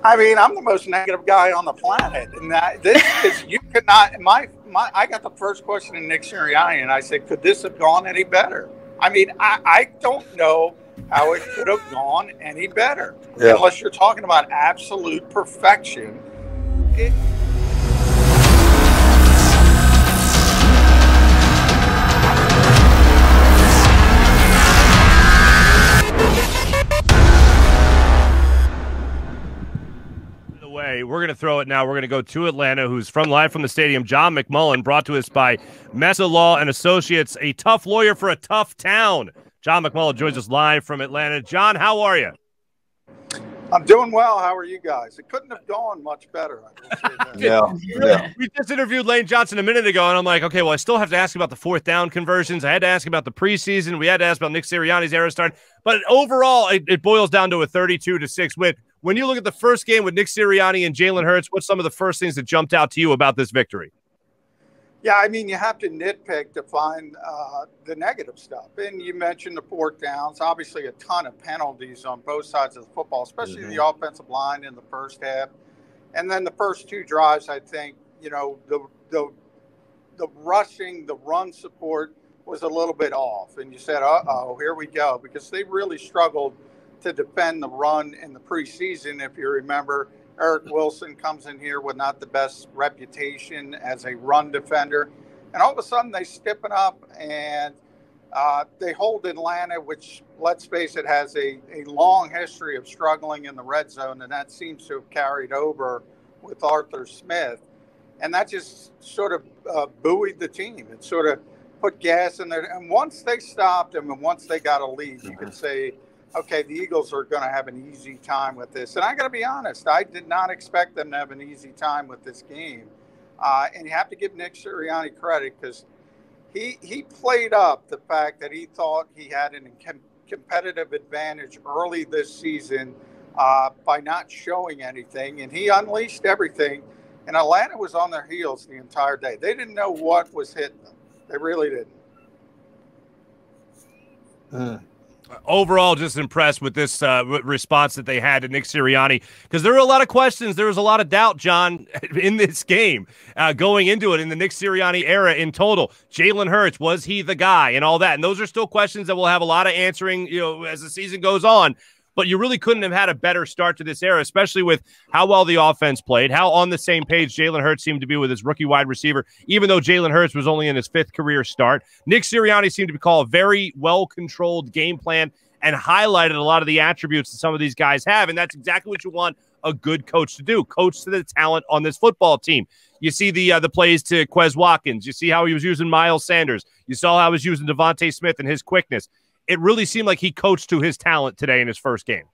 I mean, I'm the most negative guy on the planet, and this is you could not. I got the first question in Nick Sirianni, and I said, "Could this have gone any better?" I mean, I don't know how it could have gone any better, unless you're talking about absolute perfection. We're going to throw it now. We're going to go to Atlanta, who's live from the stadium. John McMullen, brought to us by Mesa Law and Associates, a tough lawyer for a tough town. John McMullen joins us live from Atlanta. John, how are you? I'm doing well. How are you guys? It couldn't have gone much better. We just interviewed Lane Johnson a minute ago, and I'm like, okay, well, I still have to ask about the fourth down conversions. I had to ask about the preseason. We had to ask about Nick Sirianni's era start. But overall, it boils down to a 32-6 win. When you look at the first game with Nick Sirianni and Jalen Hurts, what's some of the first things that jumped out to you about this victory? Yeah, I mean, you have to nitpick to find the negative stuff. And you mentioned the fourth downs. Obviously, a ton of penalties on both sides of the football, especially the offensive line in the first half. And then the first two drives, I think, you know, the rushing, the run support was a little bit off. And you said, uh-oh, here we go, because they really struggled to defend the run in the preseason. If you remember, Eric Wilson comes in here with not the best reputation as a run defender. And all of a sudden they stiffen up and they hold Atlanta, which, let's face it, has a long history of struggling in the red zone. And that seems to have carried over with Arthur Smith. And that just sort of buoyed the team. It sort of put gas in there. And once they stopped them and once they got a lead, you could say, okay, the Eagles are going to have an easy time with this. And I got to be honest, I did not expect them to have an easy time with this game. And you have to give Nick Sirianni credit because he played up the fact that he thought he had an competitive advantage early this season by not showing anything. And he unleashed everything. And Atlanta was on their heels the entire day. They didn't know what was hitting them. They really didn't. Overall, just impressed with this response that they had to Nick Sirianni, because there were a lot of questions. There was a lot of doubt, John, in this game going into it in the Nick Sirianni era in total. Jalen Hurts, was he the guy and all that? And those are still questions that we'll have a lot of answering, you know, as the season goes on. But you really couldn't have had a better start to this era, especially with how well the offense played, how on the same page Jalen Hurts seemed to be with his rookie wide receiver, even though Jalen Hurts was only in his fifth career start. Nick Sirianni seemed to call a very well-controlled game plan and highlighted a lot of the attributes that some of these guys have, and that's exactly what you want a good coach to do, coach to the talent on this football team. You see the plays to Quez Watkins. You see how he was using Miles Sanders. You saw how he was using Devontae Smith and his quickness. It really seemed like he coached to his talent today in his first game.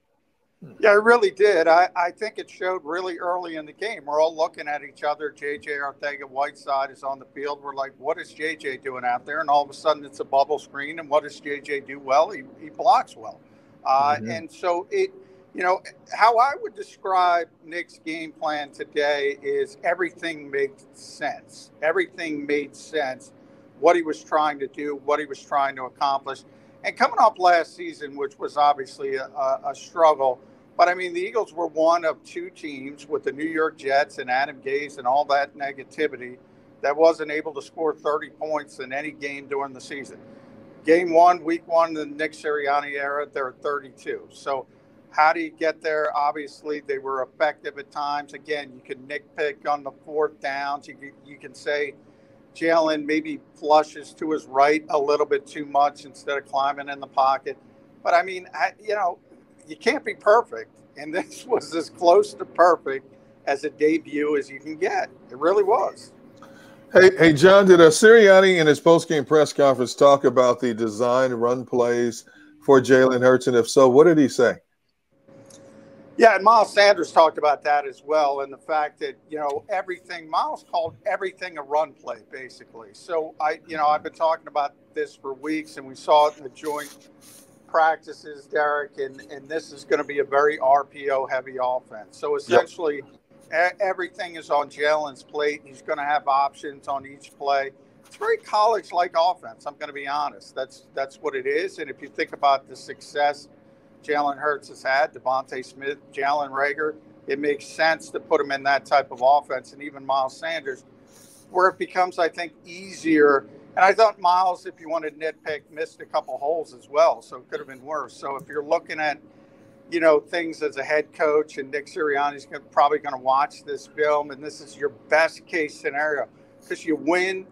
Yeah, it really did. I think it showed really early in the game. We're all looking at each other. J.J. Arcega-Whiteside is on the field. We're like, what is J.J. doing out there? And all of a sudden it's a bubble screen. And what does J.J. do well? He blocks well. And so it, you know, how I would describe Nick's game plan today is everything made sense. Everything made sense. What he was trying to do, what he was trying to accomplish. And coming off last season, which was obviously a struggle, but I mean, the Eagles were one of two teams with the New York Jets and Adam Gase and all that negativity that wasn't able to score 30 points in any game during the season. Game one, week one, the Nick Sirianni era, they're at 32. So how do you get there? Obviously, they were effective at times. Again, you can nitpick on the fourth downs. You can say, Jalen maybe flushes to his right a little bit too much instead of climbing in the pocket. But, I mean, you know, you can't be perfect. And this was as close to perfect as a debut as you can get. It really was. Hey, John, did Sirianni in his postgame press conference talk about the design run plays for Jalen Hurts? And if so, what did he say? Yeah, and Miles Sanders talked about that as well, and the fact that, you know, everything, Miles called everything a run play, basically. So, I've been talking about this for weeks, and we saw it in the joint practices, Derek, and this is going to be a very RPO-heavy offense. So, essentially, everything is on Jalen's plate. He's going to have options on each play. It's very college-like offense, I'm going to be honest. That's what it is, and if you think about the success Jalen Hurts has had, Devontae Smith, Jalen Reagor, it makes sense to put him in that type of offense, and even Miles Sanders, where it becomes, I think, easier. And I thought Miles, if you wanted to nitpick, missed a couple holes as well, so it could have been worse. So if you're looking at, things as a head coach, and Nick Sirianni's probably going to watch this film, and this is your best case scenario, because you win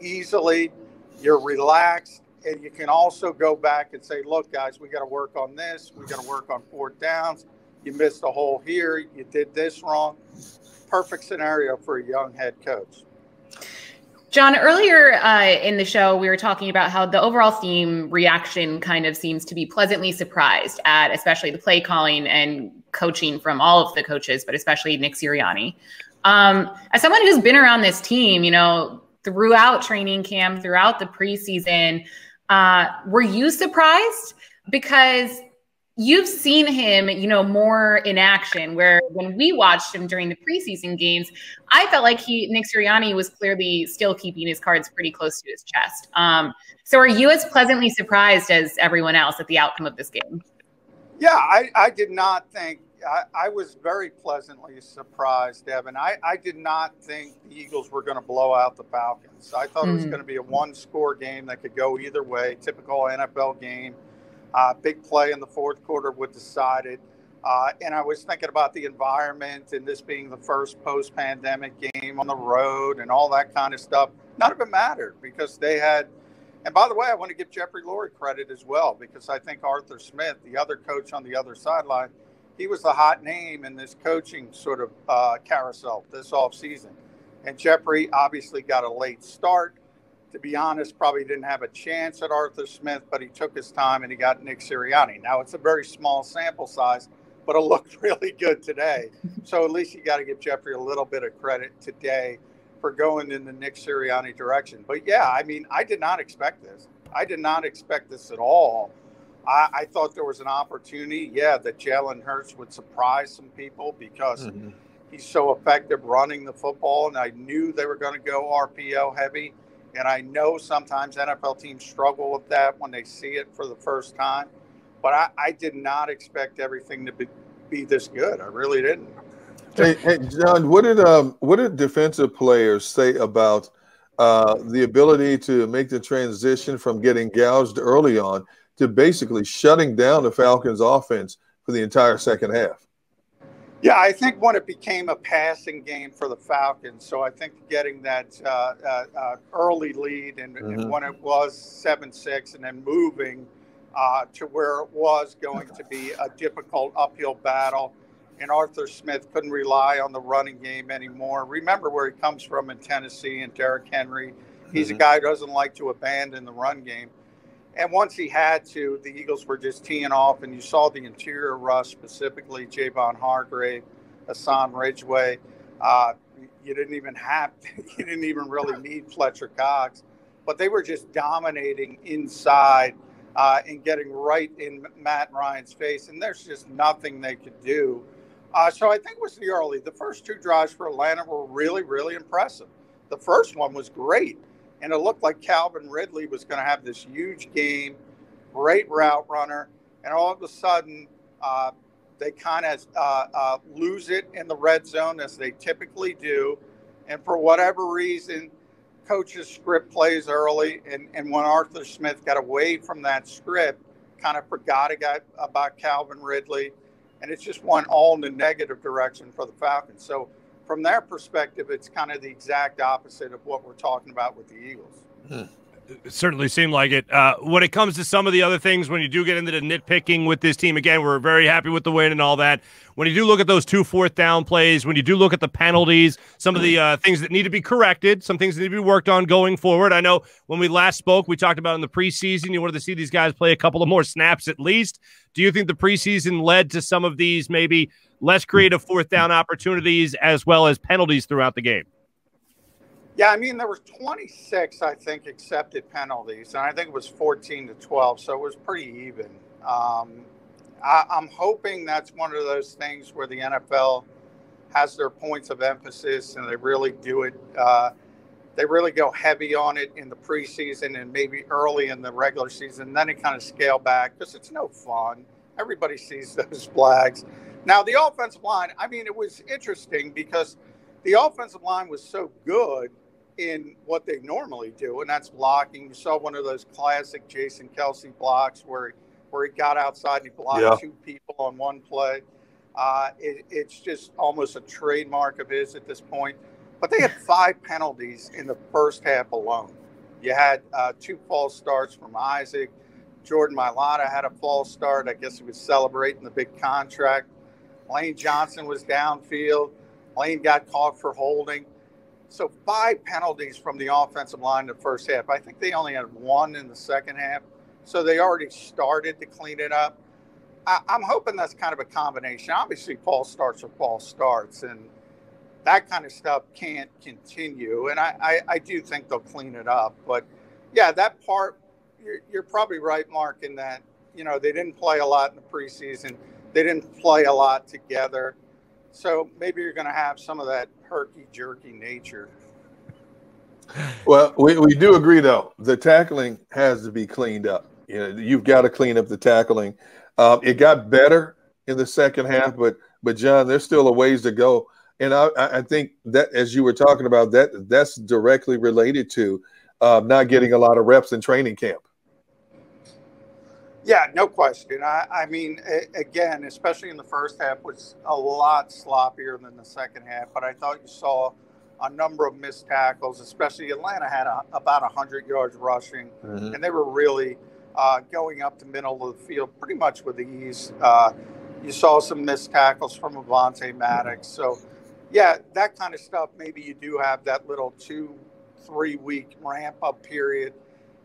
easily, you're relaxed, and you can also go back and say, look, guys, we got to work on this. We got to work on fourth downs. You missed a hole here. You did this wrong. Perfect scenario for a young head coach. John, earlier in the show, we were talking about how the overall team reaction kind of seems to be pleasantly surprised at especially the play calling and coaching from all of the coaches, but especially Nick Sirianni. As someone who's been around this team, throughout training camp, throughout the preseason, were you surprised? Because you've seen him, more in action, where when we watched him during the preseason games, I felt like Nick Sirianni was clearly still keeping his cards pretty close to his chest. So are you as pleasantly surprised as everyone else at the outcome of this game? Yeah, I did not think – I was very pleasantly surprised, Evan. I did not think the Eagles were going to blow out the Falcons. I thought it was going to be a one-score game that could go either way, typical NFL game. Big play in the fourth quarter would decide it. And I was thinking about the environment and this being the first post-pandemic game on the road and all that kind of stuff. None of it mattered because they had – and by the way, I want to give Jeffrey Lurie credit as well, because I think Arthur Smith, the other coach on the other sideline, he was the hot name in this coaching sort of carousel this offseason. And Jeffrey obviously got a late start. To be honest, probably didn't have a chance at Arthur Smith, but he took his time and he got Nick Sirianni. Now, it's a very small sample size, but it looked really good today. So at least you got to give Jeffrey a little bit of credit today for going in the Nick Sirianni direction. But yeah, I mean, I did not expect this. I did not expect this at all. I thought there was an opportunity, that Jalen Hurts would surprise some people because he's so effective running the football, and I knew they were going to go RPO heavy. And I know sometimes NFL teams struggle with that when they see it for the first time. But I did not expect everything to be this good. I really didn't. Hey, John, what did defensive players say about the ability to make the transition from getting gouged early on to basically shutting down the Falcons' offense for the entire second half? Yeah, I think when it became a passing game for the Falcons, so I think getting that early lead and when it was 7-6 and then moving to where it was going to be a difficult uphill battle, and Arthur Smith couldn't rely on the running game anymore. Remember where he comes from in Tennessee and Derrick Henry. He's a guy who doesn't like to abandon the run game. And once he had to, the Eagles were just teeing off, and you saw the interior rush, specifically Javon Hargrave, Hassan Ridgeway. You didn't even really need Fletcher Cox, but they were just dominating inside and getting right in Matt Ryan's face, and there's just nothing they could do. So I think it was the first two drives for Atlanta were really, really impressive. The first one was great. And it looked like Calvin Ridley was going to have this huge game, great route runner. And all of a sudden, they kind of lose it in the red zone, as they typically do. And for whatever reason, coaches script plays early. And when Arthur Smith got away from that script, kind of forgot about Calvin Ridley. And it just went all in the negative direction for the Falcons. So from their perspective, it's kind of the exact opposite of what we're talking about with the Eagles. It certainly seemed like it. When it comes to some of the other things, when you do get into the nitpicking with this team, again, we're very happy with the win and all that. When you do look at those 2 fourth-down plays, when you do look at the penalties, some of the things that need to be corrected, some things that need to be worked on going forward. I know when we last spoke, we talked about in the preseason, you wanted to see these guys play a couple of more snaps at least. Do you think the preseason led to some of these maybe less creative fourth-down opportunities as well as penalties throughout the game? Yeah, I mean, there were 26, I think, accepted penalties, and I think it was 14-12, so it was pretty even. I'm hoping that's one of those things where the NFL has their points of emphasis and they really do it. They really go heavy on it in the preseason and maybe early in the regular season. Then they kind of scale back because it's no fun. Everybody sees those flags. Now, the offensive line, I mean, it was interesting because the offensive line was so good in what they normally do, and that's blocking. You saw one of those classic Jason Kelsey blocks where he got outside and he blocked two people on one play. It's just almost a trademark of his at this point. But they had 5 penalties in the first half alone. You had 2 false starts from Isaac. Jordan Mailata had a false start. I guess he was celebrating the big contract. Lane Johnson was downfield. Lane got caught for holding. So 5 penalties from the offensive line in the first half. I think they only had 1 in the second half. So they already started to clean it up. I'm hoping that's kind of a combination. Obviously, false starts are false starts, and that kind of stuff can't continue. And I do think they'll clean it up. But, yeah, that part, you're probably right, Mark, in that, you know, they didn't play a lot in the preseason. They didn't play a lot together. So maybe you're going to have some of that herky-jerky nature. Well, we do agree, though. The tackling has to be cleaned up. You know, you've got to clean up the tackling. It got better in the second half, but John, there's still a ways to go. And I think that, as you were talking about, that's directly related to not getting a lot of reps in training camp. Yeah, no question. I mean, again, especially in the first half, was a lot sloppier than the second half. But I thought you saw a number of missed tackles, especially Atlanta had about 100 yards rushing, and they were really going up the middle of the field pretty much with ease. You saw some missed tackles from Avonte Maddox. So, yeah, that kind of stuff, maybe you do have that little 2-3 week ramp-up period.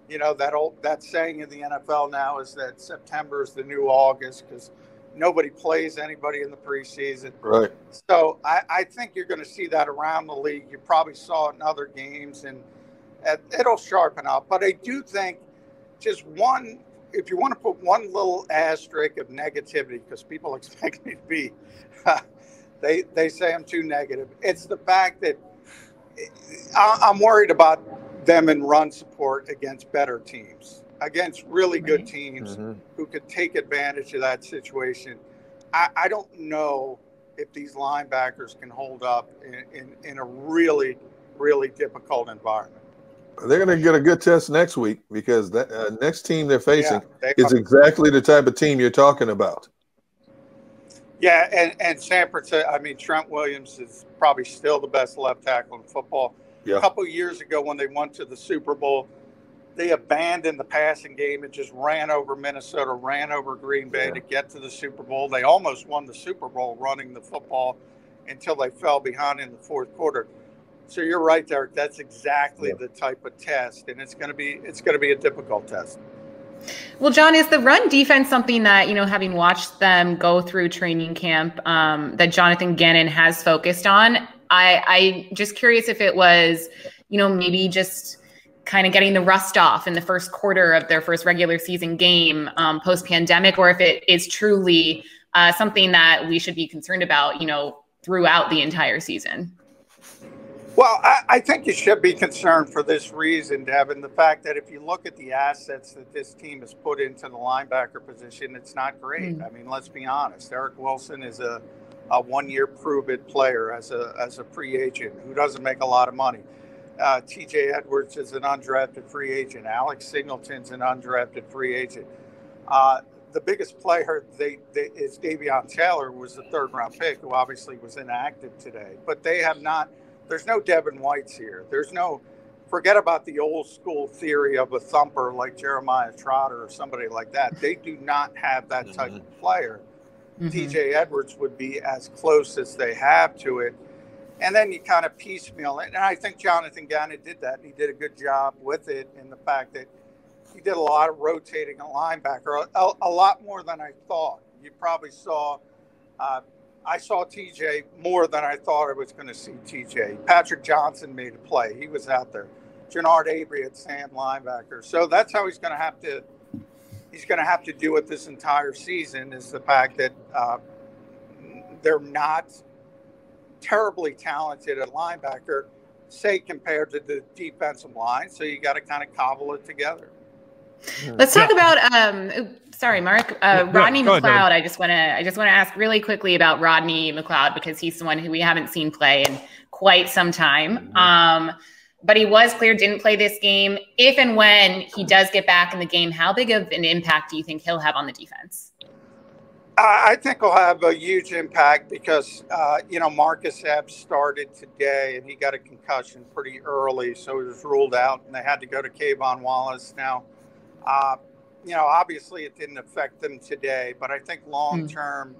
You know, that saying in the NFL now is that September is the new August because nobody plays anybody in the preseason. Right. So I think you're going to see that around the league. You probably saw it in other games, and it'll sharpen up. But I do think just one, if you want to put one little asterisk of negativity, because people expect me to be, they say I'm too negative. It's the fact that I'm worried about them in run support against better teams, against really good teams who could take advantage of that situation. I don't know if these linebackers can hold up in a really, really difficult environment. They're going to get a good test next week because that next team they're facing is exactly the type of team you're talking about. Yeah, and Sanford said, I mean, Trent Williams is probably still the best left tackle in football. Yeah. A couple of years ago when they went to the Super Bowl, they abandoned the passing game and just ran over Minnesota, ran over Green Bay to get to the Super Bowl. They almost won the Super Bowl running the football until they fell behind in the fourth quarter. So you're right, Derek. That's exactly the type of test, and it's going to be a difficult test. Well, John, is the run defense something that, you know, having watched them go through training camp, that Jonathan Gannon has focused on? I just curious if it was, you know, maybe just kind of getting the rust off in the first quarter of their first regular season game post-pandemic, or if it is truly something that we should be concerned about, you know, throughout the entire season. Well, I think you should be concerned for this reason, Devin, the fact that if you look at the assets that this team has put into the linebacker position, it's not great. I mean, let's be honest. Eric Wilson is a one-year prove-it player as a free agent who doesn't make a lot of money. TJ Edwards is an undrafted free agent. Alex Singleton's an undrafted free agent. The biggest player is Davion Taylor, who was the third-round pick, who obviously was inactive today. But they have not – there's no Devin Whites here. There's no – forget about the old-school theory of a thumper like Jeremiah Trotter or somebody like that. They do not have that type of player. TJ Edwards would be as close as they have to it. And then you kind of piecemeal it. And I think Jonathan Gannon did that. He did a good job with it in the fact that he did a lot of rotating a linebacker, a lot more than I thought. You probably saw I saw TJ more than I thought I was going to see TJ. Patrick Johnson made a play. He was out there. Jannard Avery at Sam linebacker. So that's how he's going to have to do it this entire season, is the fact that they're not terribly talented at linebacker, say, compared to the defensive line. So you got to kind of cobble it together. Let's talk about Sorry, Mark. Rodney McLeod. I just want to ask really quickly about Rodney McLeod, because he's someone who we haven't seen play in quite some time. But he was clear, didn't play this game. If and when he does get back in the game, how big of an impact do you think he'll have on the defense? I think he'll have a huge impact because, Marcus Epps started today and he got a concussion pretty early, so he was ruled out and they had to go to Kayvon Wallace. Now, obviously it didn't affect them today, but I think long-term,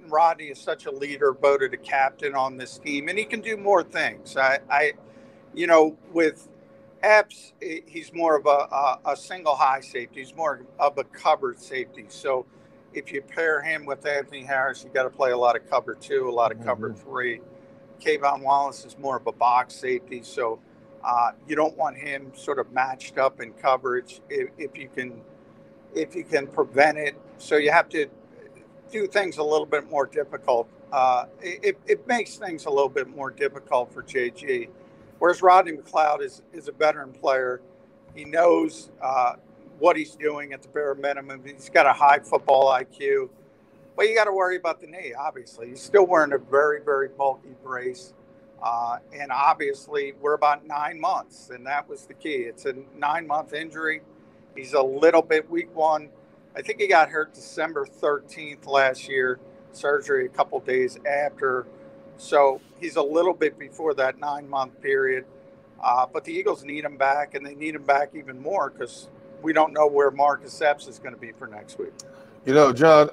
Rodney is such a leader, voted a captain on this team, and he can do more things. With Epps, he's more of a single high safety. He's more of a covered safety. So if you pair him with Anthony Harris, you got to play a lot of cover 2, a lot of cover 3. Kayvon Wallace is more of a box safety. So you don't want him sort of matched up in coverage if you can prevent it. So you have to do things a little bit more difficult. It makes things a little bit more difficult for JG. Whereas Rodney McLeod is a veteran player. He knows what he's doing at the bare minimum. He's got a high football IQ. But you got to worry about the knee, obviously. He's still wearing a very, very bulky brace. And obviously, we're about 9 months, and that was the key. It's a 9-month injury. He's a little bit week 1. I think he got hurt December 13th last year, surgery a couple days after. So he's a little bit before that 9-month period. But the Eagles need him back, and they need him back even more because we don't know where Marcus Epps is going to be for next week. John,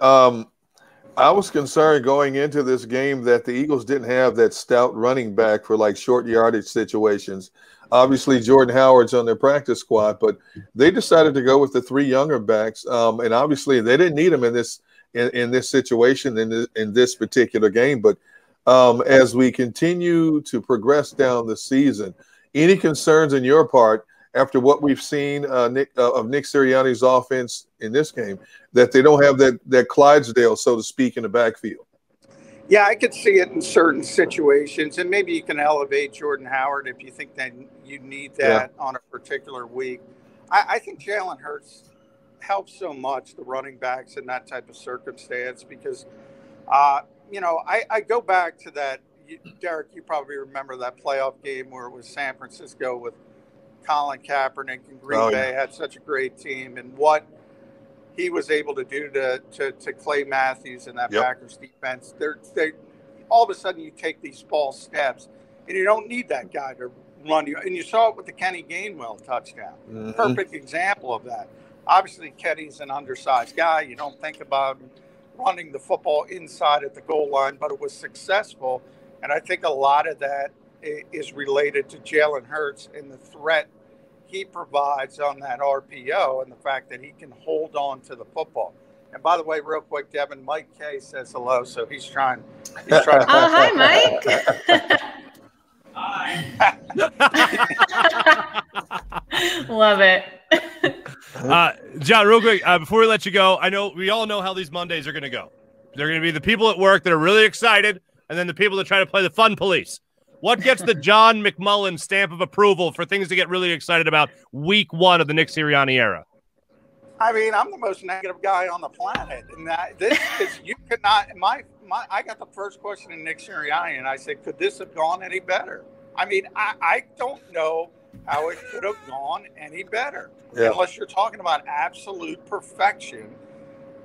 I was concerned going into this game that the Eagles didn't have that stout running back for like short yardage situations. Obviously, Jordan Howard's on their practice squad, but they decided to go with the 3 younger backs. And obviously, they didn't need him in this situation in this particular game. But as we continue to progress down the season, any concerns on your part after what we've seen of Nick Sirianni's offense in this game, that they don't have that Clydesdale, so to speak, in the backfield? Yeah, I could see it in certain situations, and maybe you can elevate Jordan Howard if you think that you need that on a particular week. I think Jalen Hurts helps so much, the running backs in that type of circumstance, because, I go back to that. Derek, you probably remember that playoff game where it was San Francisco with Colin Kaepernick and Green Bay had such a great team, and what he was able to do to Clay Matthews and that Packers defense. They all of a sudden you take these false steps, and you don't need that guy to run you. And you saw it with the Kenny Gainwell touchdown. Perfect example of that. Obviously, Kenny's an undersized guy. You don't think about running the football inside at the goal line, but it was successful. And I think a lot of that is related to Jalen Hurts and the threat he provides on that RPO and the fact that he can hold on to the football. And by the way, real quick, Devin, Mike K says hello, so he's trying to hi, Mike. Hi. Love it. John, real quick, before we let you go, I know we all know how these Mondays are going to go. They're going to be the people at work that are really excited, and then the people that try to play the fun police. What gets the John McMullen stamp of approval for things to get really excited about week 1 of the Nick Sirianni era? I mean, I'm the most negative guy on the planet, and this is you could not. I got the first question in Nick Sirianni, and I said, "Could this have gone any better?" I mean, I don't know how it could have gone any better, unless you're talking about absolute perfection.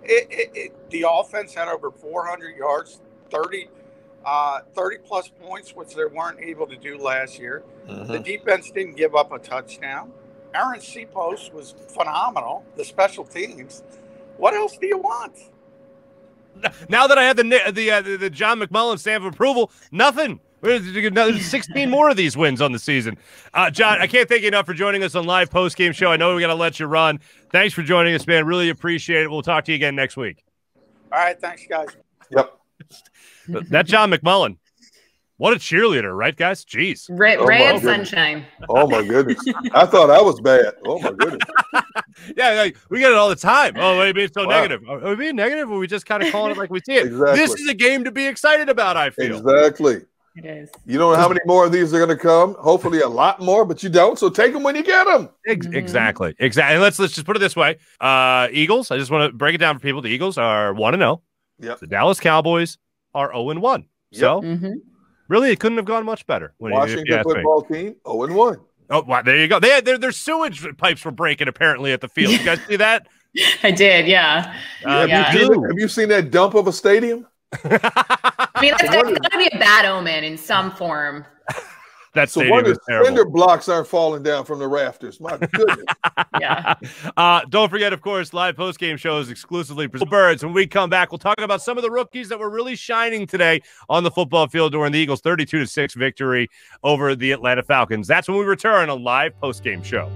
The offense had over 400 yards, 30-plus points, which they weren't able to do last year. The defense didn't give up a touchdown. Aaron Seapost was phenomenal. The special teams. What else do you want? Now that I have the John McMullen stamp of approval, nothing. There's 16 more of these wins on the season. John, I can't thank you enough for joining us on live post-game show. I know we got to let you run. Thanks for joining us, man. Really appreciate it. We'll talk to you again next week. All right. Thanks, guys. Yep. That John McMullen. What a cheerleader, right, guys? Jeez. Ray of sunshine. Oh, my goodness. I thought I was bad. Oh, my goodness. Yeah, we get it all the time. Oh, what are you being so negative? Are we being negative, or are we just kind of calling it like we see it? Exactly. This is a game to be excited about, I feel. Exactly. It is. You don't know how many more of these are going to come. Hopefully a lot more, but you don't. So take them when you get them. Exactly. And let's just put it this way. Eagles, I just want to break it down for people. The Eagles are 1-0. Yep. The Dallas Cowboys are 0-1. So really, it couldn't have gone much better. Washington football team 0-1. Oh, well, there you go. Their sewage pipes were breaking apparently at the field. You guys see that? I did, yeah. Have you seen that dump of a stadium? I mean, that's got to be a bad omen in some form. That so wonder cinder blocks aren't falling down from the rafters. My goodness. Yeah. Don't forget, of course, live post-game shows exclusively for Birds. When we come back, we'll talk about some of the rookies that were really shining today on the football field during the Eagles' 32-6 victory over the Atlanta Falcons. That's when we return on live post-game show.